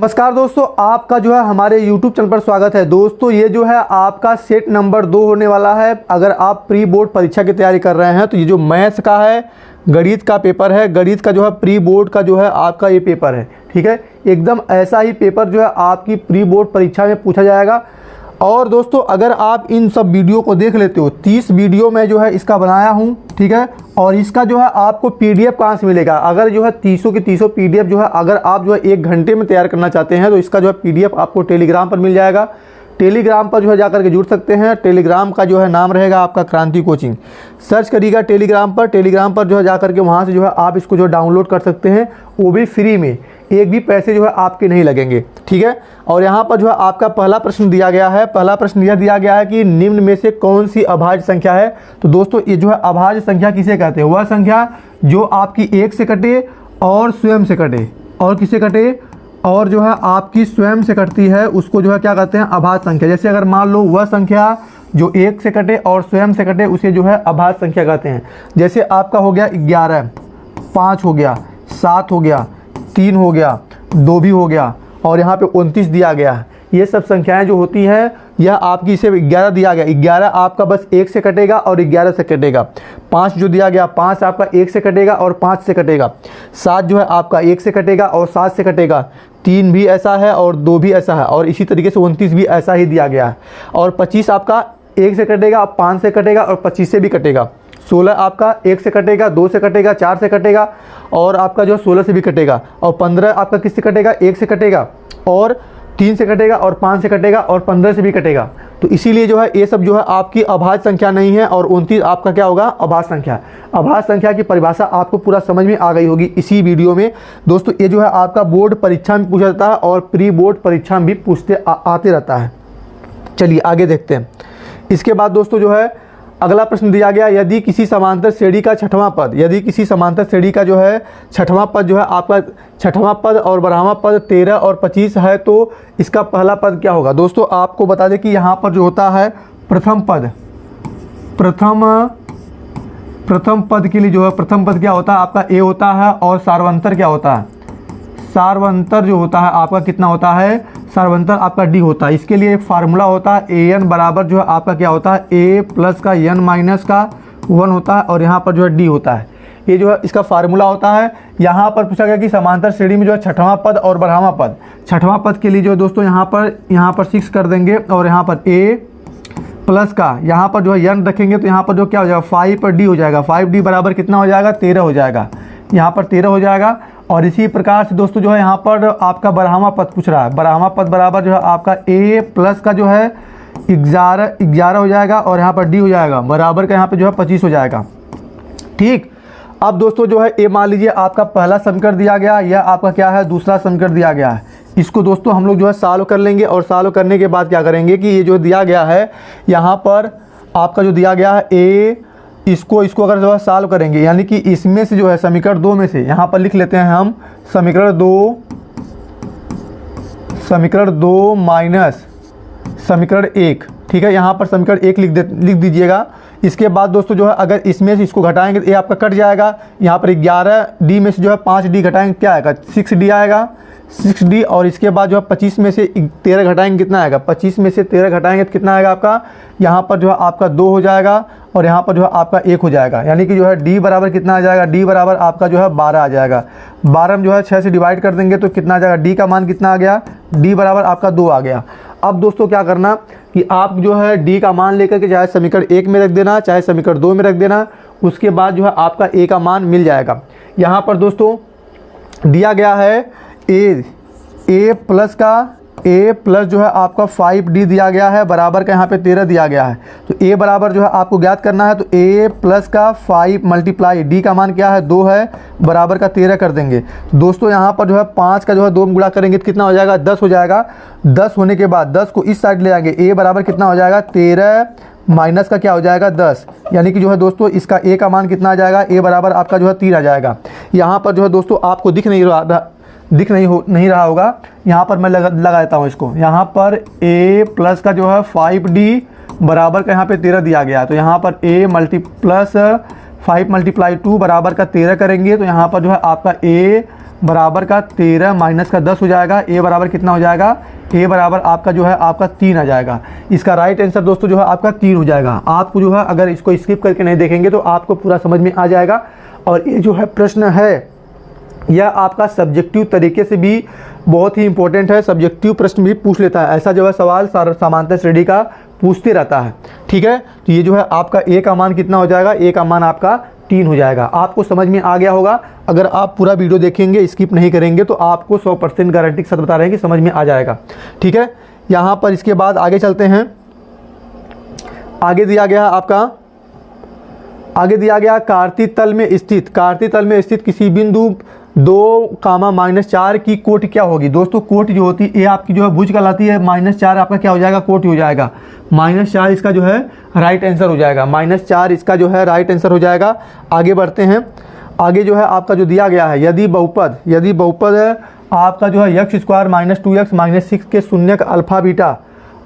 नमस्कार दोस्तों, आपका जो है हमारे YouTube चैनल पर स्वागत है। दोस्तों ये जो है आपका सेट नंबर 2 होने वाला है। अगर आप प्री बोर्ड परीक्षा की तैयारी कर रहे हैं तो ये जो मैथ्स का है, गणित का पेपर है, गणित का जो है प्री बोर्ड का जो है आपका ये पेपर है। ठीक है, एकदम ऐसा ही पेपर जो है आपकी प्री बोर्ड परीक्षा में पूछा जाएगा। और दोस्तों अगर आप इन सब वीडियो को देख लेते हो, 30 वीडियो मैं जो है इसका बनाया हूँ। ठीक है, और इसका जो है आपको PDF कहाँ से मिलेगा? अगर जो है 30 की 30 PDF जो है अगर आप जो है 1 घंटे में तैयार करना चाहते हैं तो इसका जो है PDF आपको टेलीग्राम पर मिल जाएगा। टेलीग्राम पर जो है जाकर के जुड़ सकते हैं। टेलीग्राम का जो है नाम रहेगा आपका क्रांति कोचिंग। सर्च करिएगा टेलीग्राम पर जो है जाकर के वहाँ से जो है आप इसको जो डाउनलोड कर सकते हैं, वो भी फ्री में, एक भी पैसे जो है आपके नहीं लगेंगे। ठीक है, और यहाँ पर जो है आपका पहला प्रश्न दिया गया है। पहला प्रश्न यह दिया गया है कि निम्न में से कौन सी अभाज्य संख्या है? तो दोस्तों ये जो है अभाज्य संख्या किसे कहते हैं? वह संख्या जो आपकी 1 से कटे और स्वयं से कटे, और किसे कटे और जो है आपकी स्वयं से कटती है, उसको जो है क्या कहते हैं? अभाज्य संख्या। जैसे अगर मान लो वह संख्या जो 1 से कटे और स्वयं से कटे, उसे जो है अभाज्य संख्या कहते हैं। जैसे आपका हो गया 11, 5 हो गया, 7 हो गया, 3 हो गया, 2 भी हो गया, और यहाँ पे 29 दिया गया है। ये सब संख्याएं जो होती हैं, यह आपकी इसे 11 दिया गया, 11 आपका बस 1 से कटेगा और 11 से कटेगा। 5 जो दिया गया, 5 आपका 1 से कटेगा और 5 से कटेगा। 7 जो है आपका 1 से कटेगा और 7 से कटेगा। 3 भी ऐसा है और 2 भी ऐसा है, और इसी तरीके से 29 भी ऐसा ही दिया गया है। और 25 आपका 1 से कटेगा, 5 से कटेगा और 25 से भी कटेगा। 16 आपका 1 से कटेगा, 2 से कटेगा, 4 से कटेगा, और आपका जो 16 से भी कटेगा। और 15 आपका किससे कटेगा? 1 से कटेगा, और 3 से कटेगा, और 5 से कटेगा, और 15 से भी कटेगा। तो इसीलिए जो है ये सब जो है आपकी अभाज्य संख्या नहीं है, और 29 आपका क्या होगा? अभाज्य संख्या। अभाज्य संख्या की परिभाषा आपको पूरा समझ में आ गई होगी इसी वीडियो में। दोस्तों ये जो है आपका बोर्ड परीक्षा में पूछा जाता है और प्री बोर्ड परीक्षा में भी पूछते आते रहता है। चलिए आगे देखते हैं। इसके बाद दोस्तों जो है अगला प्रश्न दिया गया, यदि किसी समांतर श्रेणी का छठवां पद, यदि किसी समांतर श्रेणी का जो है छठवां पद जो है आपका छठवां पद और बारहवां पद 13 और 25 है, तो इसका पहला पद क्या होगा? दोस्तों आपको बता दें कि यहाँ पर जो होता है प्रथम पद, प्रथम पद के लिए जो है प्रथम पद क्या होता है? आपका A होता है, और सार्वंतर क्या होता है? सार्वंतर जो होता है आपका कितना होता है? सार्वंतर आपका D होता है। इसके लिए एक फार्मूला होता है, AN बराबर जो है आपका क्या होता है? A प्लस का N माइनस का 1 होता है, और यहाँ पर जो है D होता है। ये जो है इसका फार्मूला होता है। यहाँ पर पूछा गया कि समांतर श्रेणी में जो है छठवां पद और बारहवां पद, छठवां पद के लिए जो है दोस्तों यहाँ पर 6 कर देंगे, और यहाँ पर A प्लस का यहाँ पर जो है N रखेंगे, तो यहाँ पर जो क्या हो जाएगा? 5 पर D हो जाएगा। 5D बराबर कितना हो जाएगा? 13 हो जाएगा। यहाँ पर 13 हो जाएगा। और इसी प्रकार से दोस्तों जो है यहाँ पर आपका बारहवां पद पूछ रहा है। बारहवां पद बराबर जो है आपका A प्लस का जो है 11 हो जाएगा, और यहाँ पर D हो जाएगा बराबर का यहाँ पे जो है 25 हो जाएगा। ठीक, अब दोस्तों जो है ये मान लीजिए आपका पहला समीकरण दिया गया, यह आपका क्या है? दूसरा समीकरण दिया गया है। इसको दोस्तों हम लोग जो है सॉल्व कर लेंगे, और सॉल्व करने के बाद क्या करेंगे कि ये जो दिया गया है यहाँ पर आपका जो दिया गया है A, इसको अगर जो है सॉल्व करेंगे, यानी कि इसमें से जो है समीकरण 2 में से यहाँ पर लिख लेते हैं हम समीकरण 2 माइनस समीकरण 1। ठीक है, यहाँ पर समीकरण 1 लिख दीजिएगा। इसके बाद दोस्तों जो है अगर इसमें से इसको घटाएंगे तो ये आपका कट जाएगा। यहाँ पर 11D में से जो है 5D घटाएंगे, क्या आएगा? 6D आएगा, 6D। और इसके बाद जो है 25 में से 13 घटाएंगे, कितना आएगा? 25 में से 13 घटाएंगे तो कितना आएगा आपका? यहाँ पर जो है आपका 2 हो जाएगा, और यहाँ पर जो है आपका 1 हो जाएगा। यानी कि जो है D बराबर कितना आ जाएगा? D बराबर आपका जो है 12 आ जाएगा। 12 में जो है 6 से डिवाइड कर देंगे तो कितना आ जाएगा? D का मान कितना आ गया? D बराबर आपका 2 आ गया। अब दोस्तों क्या करना कि आप जो है D का मान लेकर के चाहे समीकरण 1 में रख देना, चाहे समीकरण 2 में रख देना, उसके बाद जो है आपका A का मान मिल जाएगा। यहाँ पर दोस्तों दिया गया है A प्लस जो है आपका 5D दिया गया है, बराबर का यहाँ पे 13 दिया गया है। तो A बराबर जो है आपको ज्ञात करना है, तो A प्लस का 5 मल्टीप्लाई D का मान क्या है? 2 है, बराबर का 13 कर देंगे। दोस्तों यहाँ पर जो है 5 का जो है 2 में गुणा करेंगे तो कितना हो जाएगा? 10 हो जाएगा। 10 होने के बाद 10 को इस साइड ले आएंगे, A बराबर कितना हो जाएगा? 13 माइनस का क्या हो जाएगा? 10। यानी कि जो है दोस्तों इसका A का मान कितना आ जाएगा? A बराबर आपका जो है 3 आ जाएगा। यहाँ पर जो है दोस्तों आपको दिख नहीं रहा होगा, यहाँ पर मैं लगा देता हूँ इसको। यहाँ पर A प्लस का जो है 5D बराबर का यहाँ पे 13 दिया गया है, तो यहाँ पर A प्लस 5 मल्टीप्लाई 2 बराबर का 13 करेंगे, तो यहाँ पर जो है आपका A बराबर का 13 माइनस का 10 हो जाएगा। ए बराबर कितना हो जाएगा, ए बराबर आपका जो है आपका 3 आ जाएगा। इसका राइट आंसर दोस्तों जो है आपका 3 हो जाएगा। आपको जो है अगर इसको स्किप करके नहीं देखेंगे तो आपको पूरा समझ में आ जाएगा। और ये जो है प्रश्न है यह आपका सब्जेक्टिव तरीके से भी बहुत ही इंपॉर्टेंट है, सब्जेक्टिव प्रश्न भी पूछ लेता है। ऐसा जो है सवाल समांतर श्रेणी का पूछते रहता है, ठीक है। तो ये जो है आपका ए का मान कितना हो जाएगा, ए का मान आपका 3 हो जाएगा। आपको समझ में आ गया होगा। अगर आप पूरा वीडियो देखेंगे, स्किप नहीं करेंगे तो आपको 100% गारंटी के साथ बता रहे हैं कि समझ में आ जाएगा, ठीक है। यहाँ पर इसके बाद आगे चलते हैं। आगे दिया गया आपका, आगे दिया गया कार्तीय तल में स्थित, कार्तीय तल में स्थित किसी बिंदु 2, -4 की कोटि क्या होगी। दोस्तों कोटि जो होती है ये आपकी जो है भुज कहलाती है, -4 आपका क्या हो जाएगा, कोटि हो जाएगा। -4 इसका जो है राइट आंसर हो जाएगा, -4 इसका जो है राइट आंसर हो जाएगा। आगे बढ़ते हैं। आगे जो है आपका जो दिया गया है, यदि बहुपद है आपका जो है x² - 2x - 6 के शून्य का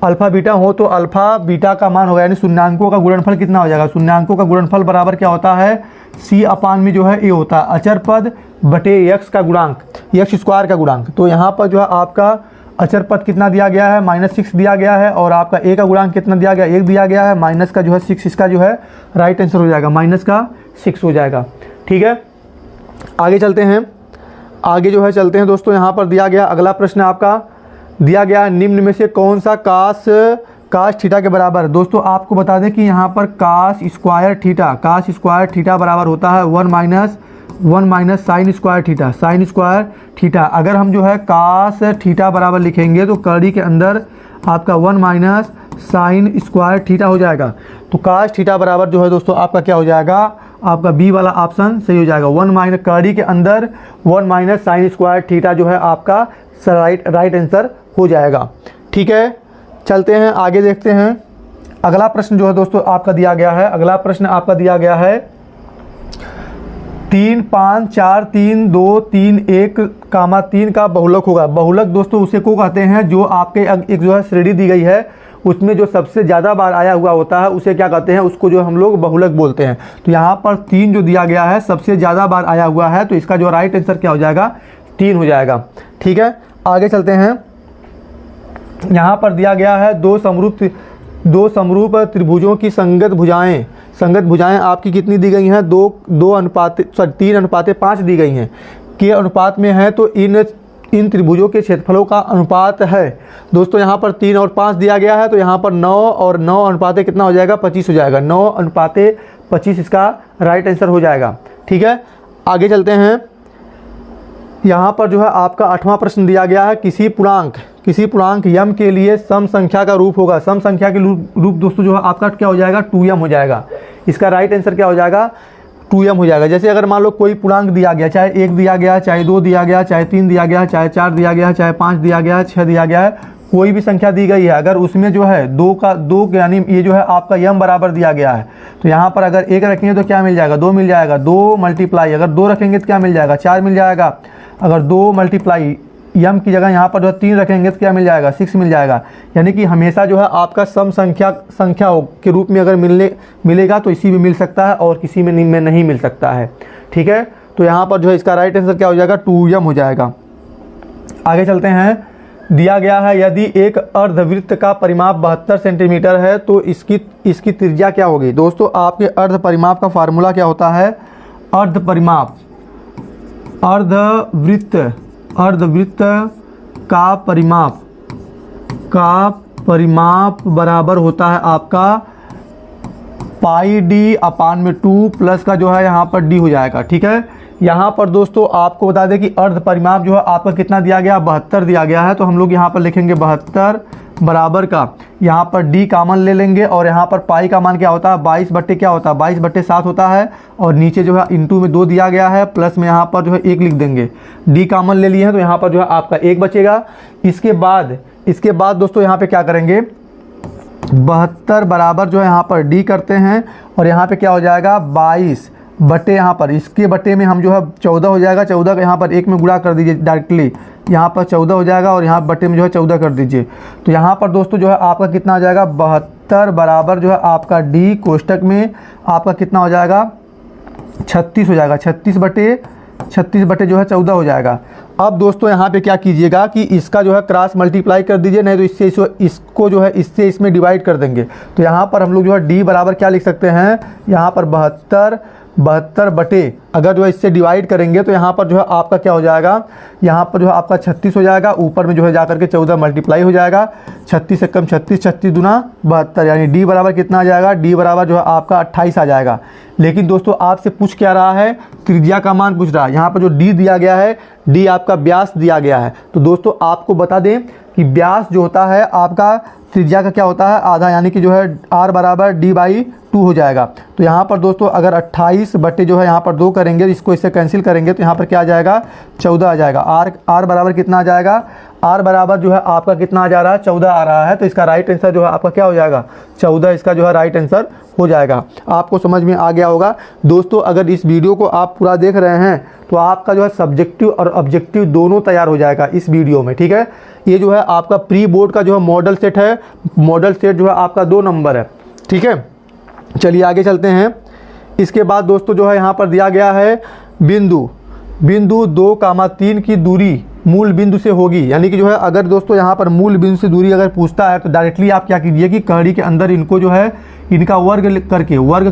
अल्फा बीटा हो तो अल्फा बीटा का मान होगा, यानी शून्यांकों का गुणनफल कितना हो जाएगा। शून्यांकों का गुणनफल बराबर क्या होता है, c/, में जो है ए होता है अचर पद बटे x का गुणांक, x² का गुणांक। तो यहाँ पर जो है आपका अचर पद कितना दिया गया है, -6 दिया गया है। और आपका a का गुणांक कितना दिया गया, 1 दिया गया है। माइनस का जो है 6 इसका जो है राइट आंसर हो जाएगा, -6 हो जाएगा, ठीक है। आगे चलते हैं। आगे जो है चलते हैं दोस्तों। यहाँ पर दिया गया अगला प्रश्न आपका दिया गया, निम्न में से कौन सा कास थीटा के बराबर। दोस्तों आपको बता दें कि यहाँ पर कास स्क्वायर थीटा बराबर होता है 1 माइनस साइन स्क्वायर थीटा। अगर हम जो है कास थीटा बराबर लिखेंगे तो कड़ी के अंदर आपका 1 माइनस साइन स्क्वायर थीटा हो जाएगा। तो कास थीटा बराबर जो है दोस्तों आपका क्या हो जाएगा, आपका बी वाला ऑप्शन सही हो जाएगा। 1 माइनस कड़ी के अंदर 1 माइनस साइन स्क्वायर थीटा जो है आपका राइट आंसर हो जाएगा, ठीक है। चलते हैं आगे, देखते हैं। अगला प्रश्न जो है दोस्तों आपका दिया गया है, अगला प्रश्न आपका दिया गया है 3, 5, 4, 3, 2, 3, 1, 3 का बहुलक होगा। बहुलक दोस्तों उसे को कहते हैं जो आपके एक जो है श्रेणी दी गई है उसमें जो सबसे ज़्यादा बार आया हुआ होता है उसे क्या कहते हैं, उसको जो हम लोग बहुलक बोलते हैं। तो यहाँ पर 3 जो दिया गया है सबसे ज़्यादा बार आया हुआ है, तो इसका जो राइट आंसर क्या हो जाएगा, 3 हो जाएगा, ठीक है। आगे चलते हैं। यहाँ पर दिया गया है दो समरूप त्रिभुजों की संगत भुजाएं आपकी कितनी दी गई हैं, 3:5 दी गई हैं के अनुपात में है। तो इन त्रिभुजों के क्षेत्रफलों का अनुपात है। दोस्तों यहाँ पर 3 और 5 दिया गया है, तो यहाँ पर 9 और 9 अनुपाते कितना हो जाएगा, 25 हो जाएगा। 9:25 इसका राइट आंसर हो जाएगा, ठीक है। आगे चलते हैं। यहाँ पर जो है आपका 8वां प्रश्न दिया गया है, किसी पूर्णांक यम के लिए सम संख्या का रूप होगा। सम संख्या के रूप दोस्तों जो है आपका क्या हो जाएगा, 2m हो जाएगा। इसका राइट आंसर क्या हो जाएगा, 2m हो जाएगा। जैसे अगर मान लो कोई पूर्णांक दिया गया, चाहे 1 दिया गया, चाहे 2 दिया गया, चाहे 3 दिया गया, चाहे 4 दिया गया, चाहे 5 दिया गया, 6 दिया गया है, कोई भी संख्या दी गई है, अगर उसमें जो है 2 यानी ये जो है आपका m बराबर दिया गया है, तो यहाँ पर अगर 1 रखेंगे तो क्या मिल जाएगा, 2 मिल जाएगा। 2 मल्टीप्लाई अगर 2 रखेंगे तो क्या मिल जाएगा, 4 मिल जाएगा। अगर 2 मल्टीप्लाई m की जगह यहाँ पर जो 3 रखेंगे तो क्या मिल जाएगा, 6 मिल जाएगा। यानी कि हमेशा जो है आपका सम संख्या के रूप में अगर मिलेगा तो इसी में मिल सकता है और किसी में नहीं मिल सकता है, ठीक है। तो यहाँ पर जो है इसका राइट आंसर क्या हो जाएगा, 2m हो जाएगा। आगे चलते हैं। दिया गया है यदि एक अर्धवृत्त का परिमाप 72 सेंटीमीटर है तो इसकी त्रिज्या क्या होगी। दोस्तों आपके अर्ध परिमाप का फार्मूला क्या होता है, अर्धवृत्त का परिमाप बराबर होता है आपका πd/2 प्लस का जो है यहाँ पर d हो जाएगा, ठीक है। यहाँ पर दोस्तों आपको बता दें कि अर्ध परिमाप जो है आपका कितना दिया गया, 72 दिया गया है। तो हम लोग यहाँ पर लिखेंगे 72 बराबर का, यहाँ पर d कॉमन ले लेंगे और यहाँ पर पाई का मान क्या होता है, 22/7 होता है। और नीचे जो है इंटू में 2 दिया गया है, प्लस में यहाँ पर जो है 1 लिख देंगे। d कॉमन ले लिए हैं तो यहाँ पर जो है आपका 1 बचेगा। इसके बाद दोस्तों यहाँ पे क्या करेंगे, 72 बराबर जो है यहाँ पर d करते हैं और यहाँ पे क्या हो जाएगा, 22 बटे यहाँ पर इसके बटे में हम जो है 14 हो जाएगा। 14 का यहाँ पर 1 में गुणा कर दीजिए डायरेक्टली, यहाँ पर 14 हो जाएगा और यहाँ बटे में जो है 14 कर दीजिए। तो यहाँ पर दोस्तों जो है आपका कितना हो जाएगा, 72 बराबर जो है आपका d कोष्टक में आपका कितना हो जाएगा, 36 हो जाएगा। 36 बटे 36 बटे जो है 14 हो जाएगा। अब दोस्तों यहाँ पे क्या कीजिएगा कि इसका जो है क्रॉस मल्टीप्लाई कर दीजिए, नहीं तो इसको जो है इससे इसमें डिवाइड कर देंगे। तो यहाँ पर हम लोग जो है डी बराबर क्या लिख सकते हैं, यहाँ पर 72 बटे अगर जो है इससे डिवाइड करेंगे तो यहाँ पर जो है आपका क्या हो जाएगा, यहाँ पर जो है आपका 36 हो जाएगा, ऊपर में जो है जाकर के 14 मल्टीप्लाई हो जाएगा, 36 से कम 36, 36 दूना 72, यानी डी बराबर कितना आ जाएगा, डी बराबर जो है आपका 28 आ जाएगा। लेकिन दोस्तों आपसे पूछ क्या रहा है, त्रिज्या का मान पूछ रहा है। यहाँ पर जो डी दिया गया है, डी आपका व्यास दिया गया है। तो दोस्तों आपको बता दें कि व्यास जो होता है आपका त्रिज्या का क्या होता है, आधा, यानी कि जो है आर बराबर डी बाई 2 हो जाएगा। तो यहाँ पर दोस्तों अगर 28 बटे जो है यहाँ पर 2 करेंगे, इसको इससे कैंसिल करेंगे तो यहाँ पर क्या आ जाएगा, 14 आ जाएगा। आर बराबर कितना आ जाएगा, आर बराबर जो है आपका कितना आ जा रहा है, 14 आ रहा है। तो इसका राइट आंसर जो है आपका क्या हो जाएगा, 14 इसका जो है राइट आंसर हो जाएगा। आपको समझ में आ गया होगा। दोस्तों अगर इस वीडियो को आप पूरा देख रहे हैं तो आपका जो है सब्जेक्टिव और ऑब्जेक्टिव दोनों तैयार हो जाएगा इस वीडियो में, ठीक है। ये जो है आपका प्री बोर्ड का जो है मॉडल सेट है, मॉडल सेट जो है आपका 2 नंबर है, ठीक है। चलिए आगे चलते हैं। इसके बाद दोस्तों जो है यहाँ पर दिया गया है बिंदु 2,3 की दूरी मूल बिंदु से होगी, यानी कि जो है अगर दोस्तों यहाँ पर मूल बिंदु से दूरी अगर पूछता है तो डायरेक्टली आप क्या कीजिए कि कड़ी के अंदर इनको जो है इनका वर्ग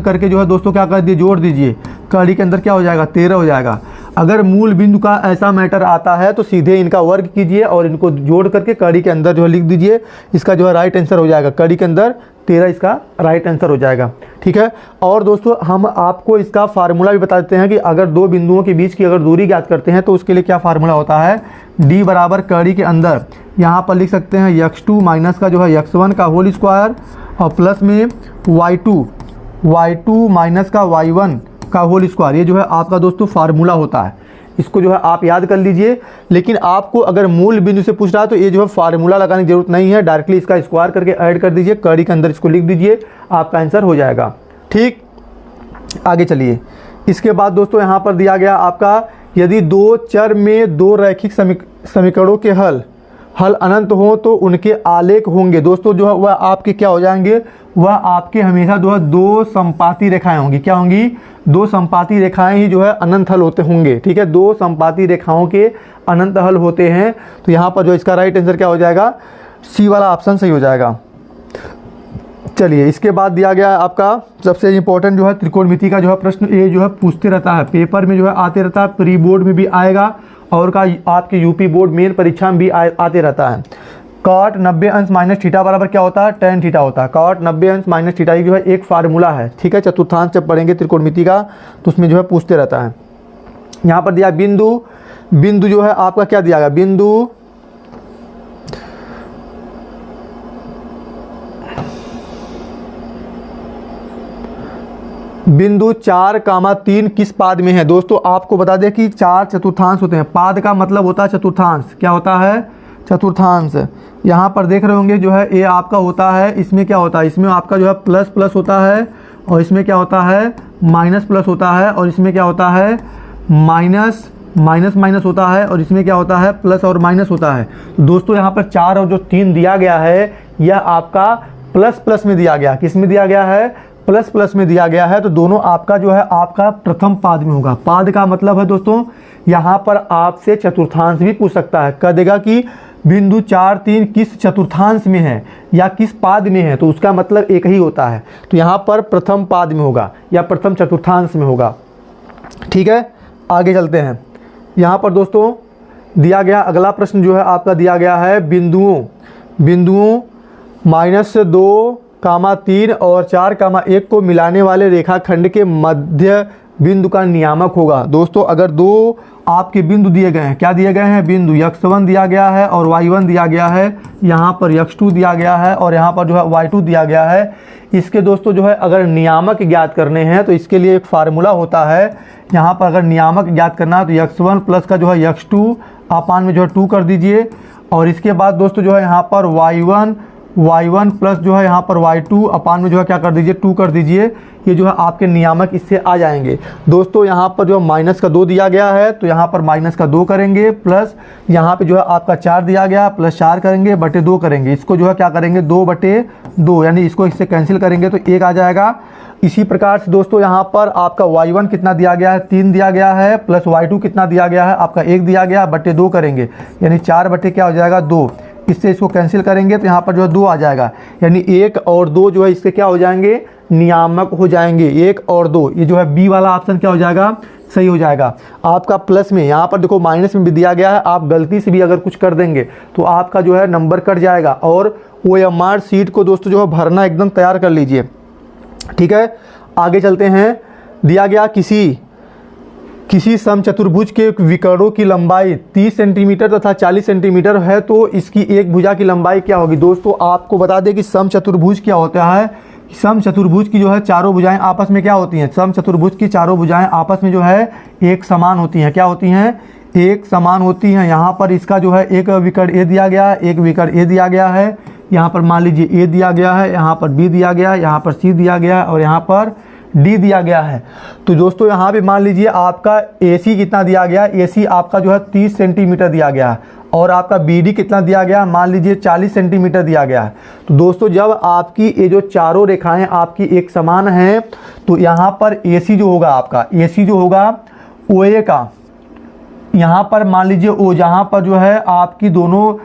करके जो है दोस्तों क्या कर दिए, जोड़ दीजिए। कड़ी के अंदर क्या हो जाएगा, 13 हो जाएगा। अगर मूल बिंदु का ऐसा मैटर आता है तो सीधे इनका वर्ग कीजिए और इनको जोड़ करके कड़ी के अंदर जो है लिख दीजिए। इसका जो है राइट आंसर हो जाएगा, कड़ी के अंदर 13 इसका राइट आंसर हो जाएगा, ठीक है। और दोस्तों हम आपको इसका फार्मूला भी बता देते हैं कि अगर 2 बिंदुओं के बीच की अगर दूरी ज्ञात करते हैं तो उसके लिए क्या फार्मूला होता है, डी बराबर कड़ी के अंदर यहाँ पर लिख सकते हैं x2 माइनस का जो है x1 का होल स्क्वायर और प्लस में y2 माइनस का y1 का होल स्क्वायर। ये जो है आपका दोस्तों फार्मूला होता है, इसको जो है आप याद कर लीजिए। लेकिन आपको अगर मूल बिंदु से पूछ रहा है तो ये जो है फार्मूला लगाने की जरूरत नहीं है, डायरेक्टली इसका स्क्वायर करके ऐड कर दीजिए, कड़ी के अंदर इसको लिख दीजिए, आपका आंसर हो जाएगा, ठीक। आगे चलिए। इसके बाद दोस्तों यहाँ पर दिया गया आपका, यदि 2 चर में 2 रैखिक समीकरणों के हल अनंत हो तो उनके आलेख होंगे। दोस्तों जो है वह आपके क्या हो जाएंगे, वह आपके हमेशा जो है 2 समपाती रेखाएं होंगी। क्या होंगी, 2 समपाती रेखाएं ही जो है अनंत हल होते होंगे, ठीक है। 2 समपाती रेखाओं के अनंत हल होते हैं। तो यहाँ पर जो इसका राइट आंसर क्या हो जाएगा, सी वाला ऑप्शन सही हो जाएगा। चलिए इसके बाद दिया गया है आपका सबसे इम्पोर्टेंट जो है त्रिकोणमिति का जो है प्रश्न, ये जो है पूछते रहता है, पेपर में जो है आते रहता है, प्री बोर्ड में भी आएगा और का आपके यूपी बोर्ड मेन परीक्षा में भी आते रहता है। cot 90 अंश माइनस थीटा बराबर क्या होता है, tan थीटा होता है। cot 90 अंश माइनस थीटा जो है एक फार्मूला है, ठीक है। चतुर्थांश जब पढ़ेंगे त्रिकोणमिति का तो उसमें जो है पूछते रहता है। यहाँ पर दिया बिंदु जो है आपका क्या दिया गया, बिंदु 4,3 किस पाद में है। दोस्तों आपको बता दें कि 4 चतुर्थांश होते हैं, पाद का मतलब होता है चतुर्थांश, क्या होता है, चतुर्थांश। यहाँ पर देख रहे होंगे जो है ये आपका होता है, इसमें क्या होता है, इसमें आपका जो है प्लस प्लस होता है और इसमें क्या होता है माइनस प्लस होता है और इसमें क्या होता है माइनस माइनस होता है और इसमें क्या होता है प्लस और माइनस होता है। दोस्तों यहाँ पर 4 और जो 3 दिया गया है यह आपका प्लस प्लस में दिया गया, किस में दिया गया है, प्लस प्लस में दिया गया है। तो दोनों आपका जो है आपका प्रथम पाद में होगा। पाद का मतलब है दोस्तों यहाँ पर आपसे चतुर्थांश भी पूछ सकता है, कह देगा कि बिंदु 4, 3 किस चतुर्थांश में है या किस पाद में है, तो उसका मतलब एक ही होता है। तो यहाँ पर प्रथम पाद में होगा या प्रथम चतुर्थांश में होगा, ठीक है। आगे चलते हैं। यहाँ पर दोस्तों दिया गया अगला प्रश्न जो है आपका दिया गया है बिंदुओं -2,3 और 4,1 को मिलाने वाले रेखाखंड के मध्य बिंदु का नियामक होगा। दोस्तों अगर 2 आपके बिंदु दिए गए हैं, क्या दिए गए हैं, बिंदु x1 दिया गया है और y1 दिया गया है, यहाँ पर x2 दिया गया है और यहाँ पर जो है y2 दिया गया है। इसके दोस्तों जो है अगर नियामक ज्ञात करने हैं तो इसके लिए एक फार्मूला होता है। यहाँ पर अगर नियामक ज्ञात करना है तो x1 प्लस का जो है x2 अपान में जो है 2 कर दीजिए और इसके बाद दोस्तों जो है यहाँ पर y1 प्लस जो है यहाँ पर y2 अपान में जो है क्या कर दीजिए 2 कर दीजिए। ये जो है आपके नियामक इससे आ जाएंगे। दोस्तों यहाँ पर जो माइनस का 2 दिया गया है तो यहाँ पर माइनस का 2 करेंगे, प्लस यहाँ पे जो है आपका 4 दिया गया प्लस 4 करेंगे बटे 2 करेंगे। इसको जो है क्या करेंगे 2 बटे 2, यानी इसको इससे कैंसिल करेंगे तो 1 आ जाएगा। इसी प्रकार से दोस्तों यहाँ पर आपका y1 कितना दिया गया है 3 दिया गया है, प्लस y2 कितना दिया गया है आपका 1 दिया गया बटे 2 करेंगे, यानी 4 बटे क्या हो जाएगा 2। इससे इसको कैंसिल करेंगे तो यहाँ पर जो है 2 आ जाएगा, यानी 1 और 2 जो है इसके क्या हो जाएंगे नियामक हो जाएंगे। 1 और 2 ये जो है बी वाला ऑप्शन क्या हो जाएगा सही हो जाएगा। आपका प्लस में यहाँ पर देखो माइनस में भी दिया गया है, आप गलती से भी अगर कुछ कर देंगे तो आपका जो है नंबर कट जाएगा। और OMR शीट को दोस्तों जो है भरना एकदम तैयार कर लीजिए, ठीक है। आगे चलते हैं। दिया गया किसी समचतुर्भुज के विकर्णों की लंबाई 30 सेंटीमीटर तथा 40 सेंटीमीटर है तो इसकी एक भुजा की लंबाई क्या होगी। दोस्तों आपको बता दें कि समचतुर्भुज क्या होता है। समचतुर्भुज की जो है चारों भुजाएं आपस में क्या होती हैं, समचतुर्भुज की चारों भुजाएं आपस में जो है एक समान होती हैं। क्या होती हैं, एक समान होती हैं। यहाँ पर इसका जो है एक विकर्ण ए दिया गया है, एक विकर्ण ए दिया गया है, यहाँ पर मान लीजिए ए दिया गया है, यहाँ पर बी दिया गया है, यहाँ पर सी दिया गया है और यहाँ पर डी दिया गया है। तो दोस्तों यहाँ पे मान लीजिए आपका AC कितना दिया गया, AC आपका जो है 30 सेंटीमीटर दिया गया है और आपका BD कितना दिया गया, मान लीजिए 40 सेंटीमीटर दिया गया है। तो दोस्तों जब आपकी ये जो चारों रेखाएं आपकी एक समान हैं तो यहाँ पर AC जो होगा आपका AC जो होगा OA का, यहाँ पर मान लीजिए O, जहाँ पर जो है आपकी दोनों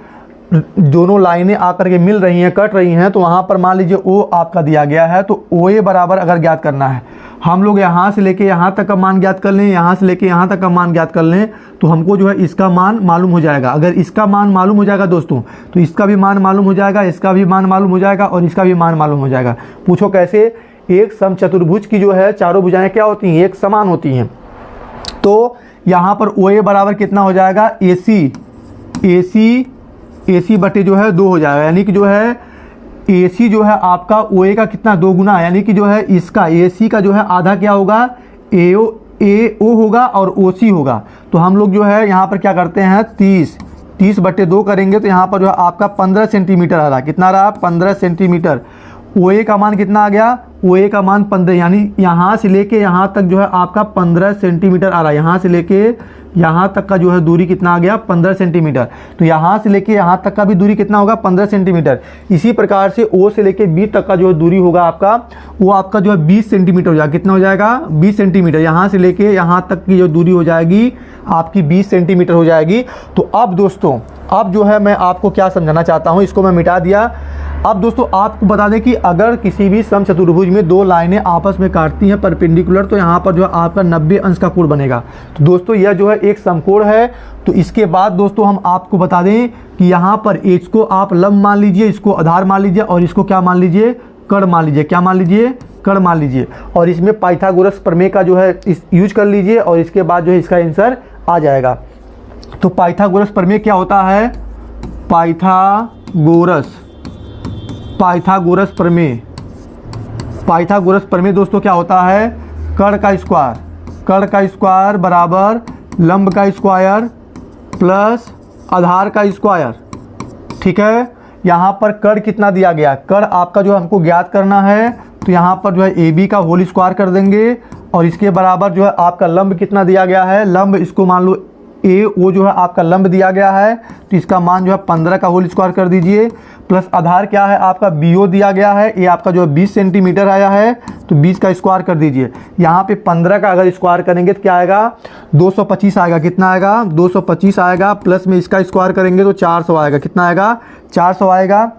लाइनें आकर के मिल रही हैं कट रही हैं तो वहाँ पर मान लीजिए O आपका दिया गया है। तो OA बराबर अगर ज्ञात करना है, हम लोग यहाँ से लेके यहाँ तक का मान ज्ञात कर लें, यहाँ से लेके यहाँ तक का मान ज्ञात कर लें तो हमको जो है इसका मान मालूम हो जाएगा। अगर इसका मान मालूम हो जाएगा दोस्तों तो इसका भी मान मालूम हो जाएगा, इसका भी मान मालूम हो जाएगा और इसका भी मान मालूम हो जाएगा। पूछो कैसे। एक समचतुर्भुज की जो है चारों भुजाएं क्या होती हैं, एक समान होती हैं। तो यहाँ पर OA बराबर कितना हो जाएगा, AC बटे जो है 2 हो जाएगा, यानी कि जो है AC जो है आपका OA का कितना 2 गुना, यानी कि जो है इसका AC का जो है आधा क्या होगा AO होगा और OC होगा। तो हम लोग जो है यहाँ पर क्या करते हैं 30 बटे 2 करेंगे तो यहाँ पर जो है आपका 15 सेंटीमीटर आ रहा, कितना रहा 15 सेंटीमीटर। OA का मान कितना आ गया, OA का मान 15, यानी यहाँ से लेके यहाँ तक जो है आपका 15 सेंटीमीटर आ रहा है। यहाँ से लेके यहाँ तक का जो है दूरी कितना आ गया 15 सेंटीमीटर। तो यहाँ से लेके यहाँ तक का भी दूरी कितना होगा 15 सेंटीमीटर। इसी प्रकार से O से लेके B तक का जो दूरी होगा आपका वो आपका जो है 20 सेंटीमीटर हो जाएगा। कितना हो जाएगा 20 सेंटीमीटर। यहाँ से लेके यहाँ तक की जो दूरी हो जाएगी आपकी 20 सेंटीमीटर हो जाएगी। तो अब दोस्तों अब जो है मैं आपको क्या समझाना चाहता हूँ, इसको मैं मिटा दिया। अब दोस्तों आपको बता दें कि अगर किसी भी समचतुर्भुज में 2 लाइनें आपस में काटती हैं परपेंडिकुलर तो यहाँ पर जो है आपका 90 अंश का कोण बनेगा। तो दोस्तों यह जो है एक समकोण है। तो इसके बाद दोस्तों हम आपको बता दें कि यहाँ पर इसको आप लंब मान लीजिए, इसको आधार मान लीजिए और इसको क्या मान लीजिए कर्ण मान लीजिए। क्या मान लीजिए कर्ण मान लीजिए। और इसमें पाइथागोरस प्रमेय का जो है यूज कर लीजिए और इसके बाद जो है इसका आंसर आ जाएगा। तो पाइथागोरस प्रमेय क्या होता है, पाइथागोरस प्रमेय दोस्तों क्या होता है, कर्ण का स्क्वायर बराबर लंब का स्क्वायर प्लस आधार का स्क्वायर। ठीक है। यहाँ पर कर्ण कितना दिया गया, कर्ण आपका जो हमको ज्ञात करना है तो यहाँ पर जो है AB का होल स्क्वायर कर देंगे और इसके बराबर जो है आपका लंब कितना दिया गया है, लंब इसको मान लो AO जो है आपका लंब दिया गया है तो इसका मान जो है 15 का होल स्क्वायर कर दीजिए प्लस आधार क्या है आपका BO दिया गया है, ये आपका जो है 20 सेंटीमीटर आया है तो 20 का स्क्वायर कर दीजिए। यहाँ पे 15 का अगर स्क्वायर करेंगे तो क्या आएगा 225 आएगा। कितना आएगा 225 आएगा प्लस में इसका स्क्वायर करेंगे तो 400 आएगा। कितना आएगा 400 आएगा।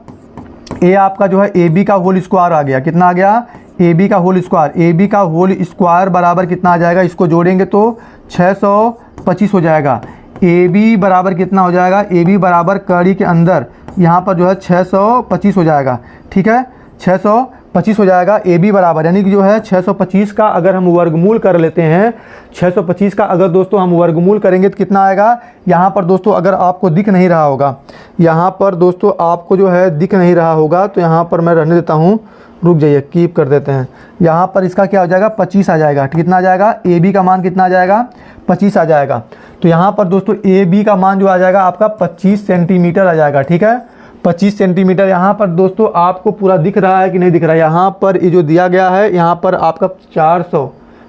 ये आपका जो है AB का होल स्क्वायर आ गया। कितना आ गया AB का होल स्क्वायर। AB का होल स्क्वायर बराबर कितना आ जाएगा, इसको जोड़ेंगे तो 625 हो जाएगा। AB बराबर कितना हो जाएगा, AB बराबर कड़ी के अंदर यहाँ पर जो है 625 हो जाएगा। ठीक है 625 हो जाएगा AB बराबर, यानी कि जो है 625 का अगर हम वर्गमूल कर लेते हैं, 625 का अगर दोस्तों हम वर्गमूल करेंगे तो कितना आएगा। यहाँ पर दोस्तों अगर आपको दिख नहीं रहा होगा, यहाँ पर दोस्तों आपको जो है दिख नहीं रहा होगा तो यहाँ पर मैं रहने देता हूँ, रुक जाइए कीप कर देते हैं। यहाँ पर इसका क्या हो जाएगा 25 आ जाएगा। कितना आ जाएगा AB का मान कितना आ जाएगा 25 आ जाएगा। तो यहाँ पर दोस्तों AB का मान जो आ जाएगा आपका 25 सेंटीमीटर आ जाएगा। ठीक है 25 सेंटीमीटर। यहाँ पर दोस्तों आपको पूरा दिख रहा है कि नहीं दिख रहा है? यहाँ पर ये जो दिया गया है, यहाँ पर आपका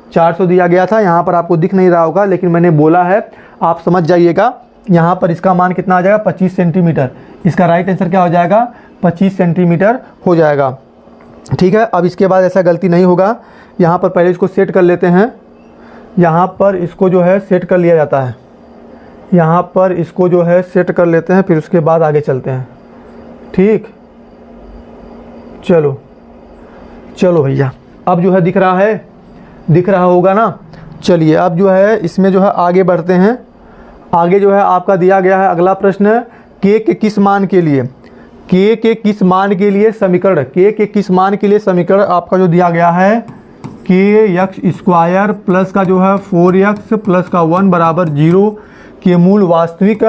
400 दिया गया था, यहाँ पर आपको दिख नहीं रहा होगा, लेकिन मैंने बोला है आप समझ जाइएगा। यहाँ पर इसका मान कितना आ जाएगा? 25 सेंटीमीटर। इसका राइट आंसर क्या हो जाएगा? 25 सेंटीमीटर हो जाएगा। ठीक है, अब इसके बाद ऐसा गलती नहीं होगा। यहाँ पर पहले इसको सेट कर लेते हैं। यहाँ पर इसको जो है सेट कर लिया जाता है, यहाँ पर इसको जो है सेट कर लेते हैं, फिर उसके बाद आगे चलते हैं। ठीक, चलो भैया, अब जो है दिख रहा है, दिख रहा होगा ना। चलिए अब जो है इसमें जो है आगे बढ़ते हैं। आगे जो है आपका दिया गया है अगला प्रश्न, के किस मान के लिए, के किस मान के लिए समीकरण, के किस मान के लिए समीकरण आपका जो दिया गया है, के एक्स स्क्वायर प्लस का जो है 4x प्लस का 1 बराबर 0 के मूल वास्तविक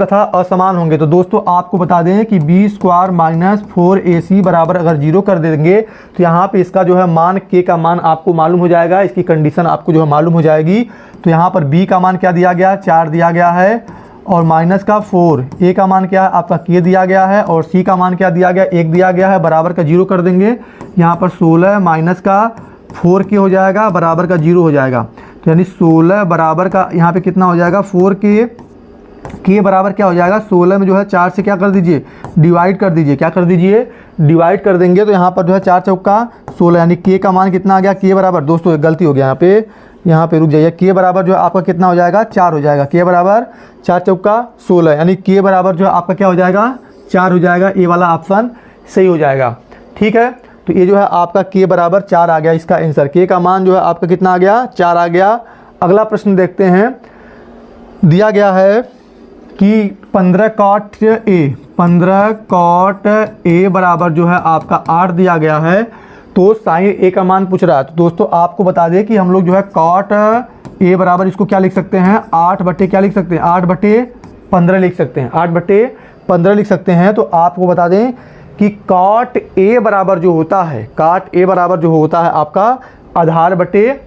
तथा असमान होंगे। तो दोस्तों आपको बता दें कि बी स्क्वायर माइनस 4ac बराबर अगर 0 कर देंगे तो यहाँ पे इसका जो है मान, के का मान आपको मालूम हो जाएगा, इसकी कंडीशन आपको जो है मालूम हो जाएगी। तो यहाँ पर बी का मान क्या दिया गया? 4 दिया गया है, और माइनस का 4, ए का मान क्या है आपका? के दिया गया है, और सी का मान क्या दिया गया? 1 दिया गया है, बराबर का 0 कर देंगे। यहाँ पर 16 माइनस का 4 के हो जाएगा, बराबर का 0 हो जाएगा। तो यानी 16 बराबर का यहाँ पे कितना हो जाएगा? 4 के बराबर क्या हो जाएगा? 16 में जो है 4 से क्या कर दीजिए? डिवाइड कर दीजिए। क्या कर दीजिए? डिवाइड कर देंगे। तो यहाँ पर जो है 4 चौका 16, यानी के का मान कितना आ गया? के बराबर, दोस्तों एक गलती हो गया यहाँ पे रुक जाइए। के बराबर जो है आपका कितना हो जाएगा? 4 हो जाएगा। के बराबर 4 चौका 16, यानी के बराबर जो है आपका क्या हो जाएगा? 4 हो जाएगा। ए वाला ऑप्शन सही हो जाएगा। ठीक है, तो ये जो है आपका के बराबर 4 आ गया इसका आंसर। के का मान जो है आपका कितना आ गया? 4 आ गया। अगला प्रश्न देखते हैं। दिया गया है कि 15 cot ए बराबर जो है आपका 8 दिया गया है, तो साइन ए का मान पूछ रहा है। तो दोस्तों आपको बता दें कि हम लोग जो है cot ए बराबर इसको क्या लिख सकते हैं? 8 बटे क्या लिख सकते हैं? 8 बटे 15 लिख सकते हैं। 8 बटे 15 लिख सकते हैं। तो आपको बता दें कि cot ए बराबर जो होता है, cot ए बराबर जो होता है आपका आधार बटे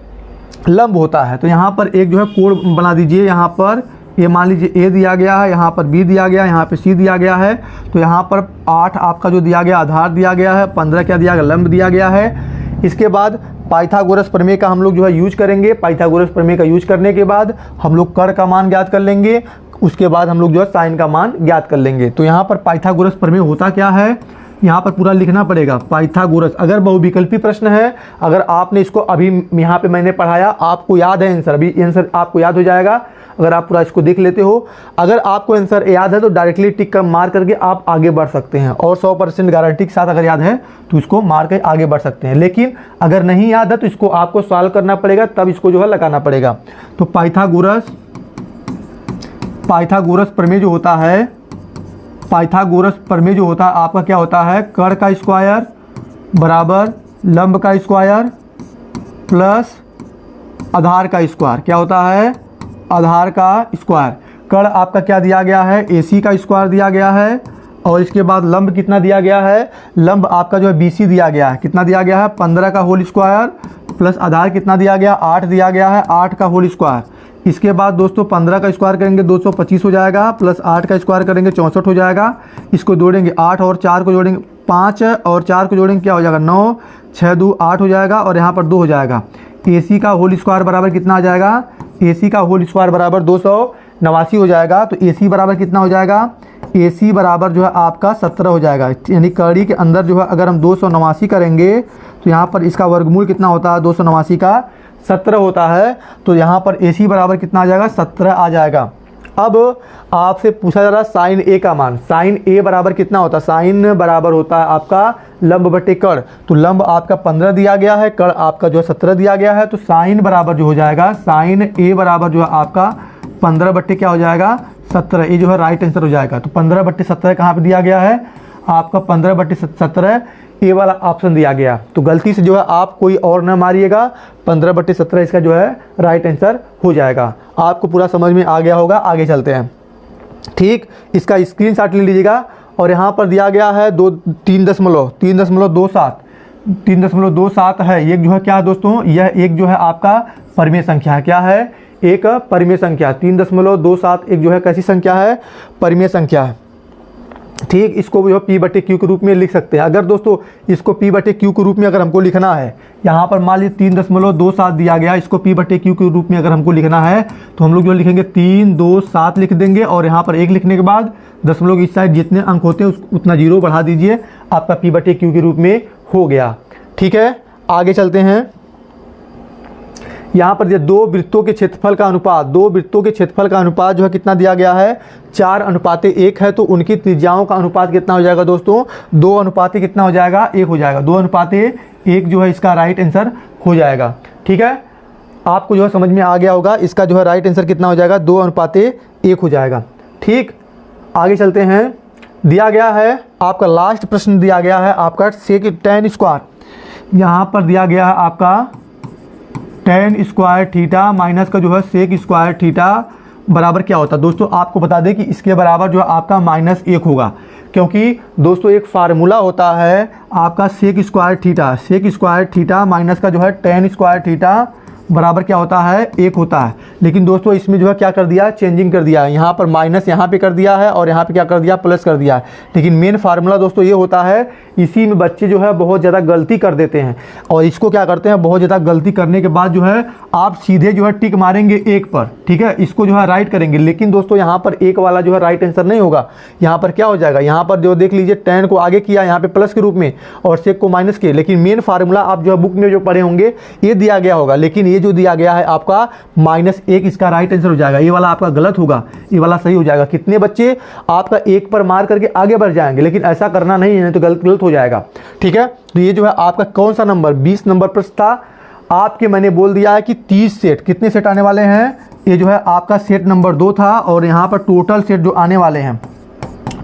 लंब होता है। तो यहाँ पर एक जो है कोड बना दीजिए। यहाँ पर ये मान लीजिए ए दिया गया है, यहाँ पर बी दिया गया है, यहाँ पे सी दिया गया है। तो यहाँ पर 8 आपका जो दिया गया आधार दिया गया है, 15 क्या दिया गया? लंब दिया गया है। इसके बाद पाइथागोरस प्रमेय का हम लोग जो है यूज करेंगे। पाइथागोरस प्रमेय का यूज करने के बाद हम लोग कर का मान ज्ञात कर लेंगे, उसके बाद हम लोग जो है साइन का मान ज्ञात कर लेंगे। तो यहाँ पर पाइथागोरस प्रमेय होता क्या है, यहाँ पर पूरा लिखना पड़ेगा। पाइथागोरस अगर बहुविकल्पी प्रश्न है, अगर आपने इसको अभी यहाँ पे मैंने पढ़ाया, आपको याद है आंसर, अभी आंसर आपको याद हो जाएगा अगर आप पूरा इसको देख लेते हो। अगर आपको आंसर याद है तो डायरेक्टली टिक कर मार करके आप आगे बढ़ सकते हैं, और 100% गारंटी के साथ अगर याद है तो इसको मार कर आगे बढ़ सकते हैं। लेकिन अगर नहीं याद है तो इसको आपको सॉल्व करना पड़ेगा, तब इसको जो है लगाना पड़ेगा। तो पाइथागोरस प्रमेय जो होता है, पाइथागोरस प्रमेय जो होता है आपका क्या होता है? कर का स्क्वायर बराबर लंब का स्क्वायर प्लस आधार का स्क्वायर। क्या होता है? आधार का स्क्वायर। कर आपका क्या दिया गया है? AC का स्क्वायर दिया गया है, और इसके बाद लंब कितना दिया गया है? लंब आपका जो है BC दिया गया है। कितना दिया गया है? 15 का होल स्क्वायर प्लस आधार कितना दिया गया? 8 दिया गया है, 8 का होल स्क्वायर। इसके बाद दोस्तों 15 का स्क्वायर करेंगे 225 हो जाएगा, प्लस 8 का स्क्वायर करेंगे 64 हो जाएगा। इसको जोड़ेंगे 8 और 4 को जोड़ेंगे 5 और 4 को जोड़ेंगे क्या हो जाएगा? 9, 6 2 8 हो जाएगा, और यहाँ पर 2 हो जाएगा। AC का होल स्क्वायर बराबर कितना आ जाएगा? AC का होल स्क्वायर बराबर 289 हो जाएगा। तो AC बराबर कितना हो जाएगा? AC बराबर जो है आपका 17 हो जाएगा। यानी कड़ी के अंदर जो है अगर हम 289 करेंगे तो यहाँ पर इसका वर्गमूल कितना होता है? 289 का 17 होता है। तो यहाँ पर AC बराबर कितना आ जाएगा? 17 आ जाएगा। अब आपसे पूछा जा रहा है साइन ए का मान। साइन ए बराबर कितना होता है? साइन बराबर होता है आपका लंब बटे कड़। तो लंब आपका 15 दिया गया है, कड़ आपका जो है 17 दिया गया है। तो साइन बराबर जो हो जाएगा, साइन ए बराबर जो है आपका 15 बट्टे क्या हो जाएगा? 17। ये जो है राइट आंसर हो जाएगा। तो 15 बट्टे 17 कहाँ पर दिया गया है? आपका 15 बट्टे 17 ए वाला ऑप्शन दिया गया। तो गलती से जो है आप कोई और न मारिएगा, 15 बट्टे 17 इसका जो है राइट आंसर हो जाएगा। आपको पूरा समझ में आ गया होगा। आगे चलते हैं। ठीक, इसका स्क्रीनशॉट ले लीजिएगा। और यहाँ पर दिया गया है 3.27 है। एक जो है क्या है दोस्तों? यह एक जो है आपका परिमेय संख्या है। क्या है? एक परिमेय संख्या। 3.27 एक जो है कैसी संख्या है? परिमेय संख्या है। ठीक, इसको भी P/Q के रूप में लिख सकते हैं। अगर दोस्तों इसको P/Q के रूप में अगर हमको लिखना है, यहाँ पर मान लीजिए 3.27 दिया गया, इसको P/Q के रूप में अगर हमको लिखना है तो हम लोग जो लिखेंगे 327 लिख देंगे, और यहाँ पर 1 लिखने के बाद दशमलव की इस साइड जितने अंक होते हैं उतना 0 बढ़ा दीजिए, आपका P/Q के रूप में हो गया। ठीक है, आगे चलते हैं। यहाँ पर ये 2 वृत्तों के क्षेत्रफल का अनुपात, 2 वृत्तों के क्षेत्रफल का अनुपात जो है कितना दिया गया है, 4:1 है। तो उनकी त्रिज्याओं का अनुपात कितना हो जाएगा दोस्तों, 2:1 कितना हो जाएगा, 1 हो जाएगा। 2:1 जो है इसका राइट आंसर हो जाएगा। ठीक है, आपको जो है समझ में आ गया होगा, इसका जो है राइट आंसर कितना हो जाएगा, 2:1 हो जाएगा। ठीक, आगे चलते हैं। दिया गया है आपका लास्ट प्रश्न दिया गया है आपका सेक tan स्क्वायर। यहाँ पर दिया गया है आपका tan स्क्वायर थीटा माइनस का जो है सेक स्क्वायर थीटा बराबर क्या होता है। दोस्तों आपको बता दें कि इसके बराबर जो है आपका -1 होगा, क्योंकि दोस्तों एक फार्मूला होता है आपका सेक स्क्वायर थीटा माइनस का जो है tan स्क्वायर थीटा बराबर क्या होता है, 1 होता है। लेकिन दोस्तों इसमें जो है क्या कर दिया, चेंजिंग कर दिया है, यहाँ पर माइनस यहाँ पे कर दिया है और यहाँ पे क्या कर दिया, प्लस कर दिया है। लेकिन मेन फार्मूला दोस्तों ये होता है, इसी में बच्चे जो है बहुत ज़्यादा गलती कर देते हैं, और इसको क्या करते हैं, बहुत ज़्यादा गलती करने के बाद जो है आप सीधे जो है टिक मारेंगे 1 पर। ठीक है, इसको जो है राइट करेंगे, लेकिन दोस्तों यहाँ पर 1 वाला जो है राइट आंसर नहीं होगा। यहाँ पर क्या हो जाएगा, यहाँ पर जो देख लीजिए tan को आगे किया यहाँ पे प्लस के रूप में और सेक को माइनस के, लेकिन मेन फार्मूला आप जो है बुक में जो पढ़े होंगे ये दिया गया होगा, लेकिन ये जो दिया गया है आपका -1 इसका राइट आंसर हो जाएगा। ये वाला आपका गलत होगा, ये वाला सही हो जाएगा। कितने बच्चे आपका 1 पर मार करके आगे बढ़ जाएंगे, लेकिन ऐसा करना नहीं है, तो गलत हो जाएगा। ठीक है, तो ये जो है आपका कौन सा नंबर 20 नंबर प्रश्न था। आपके मैंने बोल दिया है कि 30 सेट, कितने सेट आने वाले हैं, ये जो है आपका सेट नंबर 2 था, और यहाँ पर टोटल सेट जो आने वाले हैं,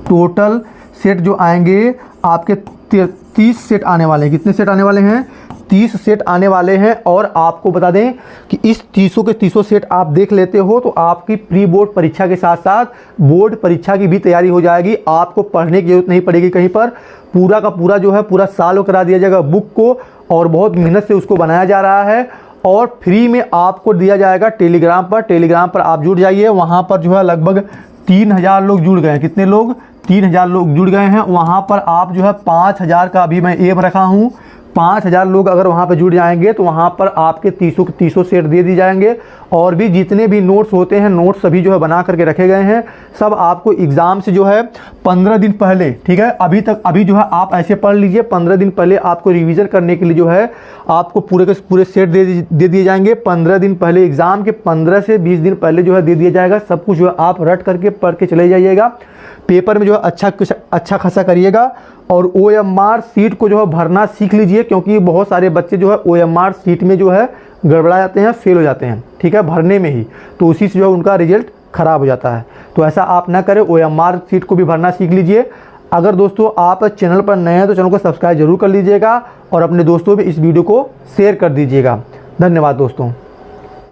टोटल सेट जो आएंगे आपके 30 सेट आने वाले हैं। कितने सेट आने वाले हैं, 30 सेट आने वाले हैं। और आपको बता दें कि इस 30 के 30 सेट आप देख लेते हो तो आपकी प्री बोर्ड परीक्षा के साथ साथ बोर्ड परीक्षा की भी तैयारी हो जाएगी। आपको पढ़ने की जरूरत नहीं पड़ेगी कहीं पर, पूरा का पूरा जो है पूरा साल करा दिया जाएगा बुक को, और बहुत मेहनत से उसको बनाया जा रहा है, और फ्री में आपको दिया जाएगा टेलीग्राम पर आप जुड़ जाइए। वहाँ पर जो है लगभग 3000 लोग जुड़ गए हैं। कितने लोग, 3000 लोग जुड़ गए हैं। वहाँ पर आप जो है 5000 का अभी मैं एम रखा हूँ, 5000 लोग अगर वहाँ पर जुड़ जाएंगे तो वहाँ पर आपके 30 के 30 सेट दे दी जाएंगे, और भी जितने भी नोट्स होते हैं, नोट्स सभी जो है बना करके रखे गए हैं। सब आपको एग्ज़ाम से जो है 15 दिन पहले, ठीक है, अभी जो है आप ऐसे पढ़ लीजिए, 15 दिन पहले आपको रिवीजन करने के लिए जो है आपको पूरे के पूरे सेट दे दिए जाएंगे। 15 दिन पहले, एग्ज़ाम के 15 से 20 दिन पहले जो है दे दिया जाएगा। सब कुछ जो है आप रट करके पढ़ के चले जाइएगा। पेपर में जो है अच्छा खासा करिएगा, और OMR सीट को जो है भरना सीख लीजिए, क्योंकि बहुत सारे बच्चे जो है OMR सीट में जो है गड़बड़ा जाते हैं, फेल हो जाते हैं। ठीक है, भरने में ही, तो उसी से जो है उनका रिजल्ट ख़राब हो जाता है। तो ऐसा आप ना करें, OMR सीट को भी भरना सीख लीजिए। अगर दोस्तों आप चैनल पर नए हैं तो चैनल को सब्सक्राइब जरूर कर लीजिएगा, और अपने दोस्तों में इस वीडियो को शेयर कर दीजिएगा। धन्यवाद दोस्तों।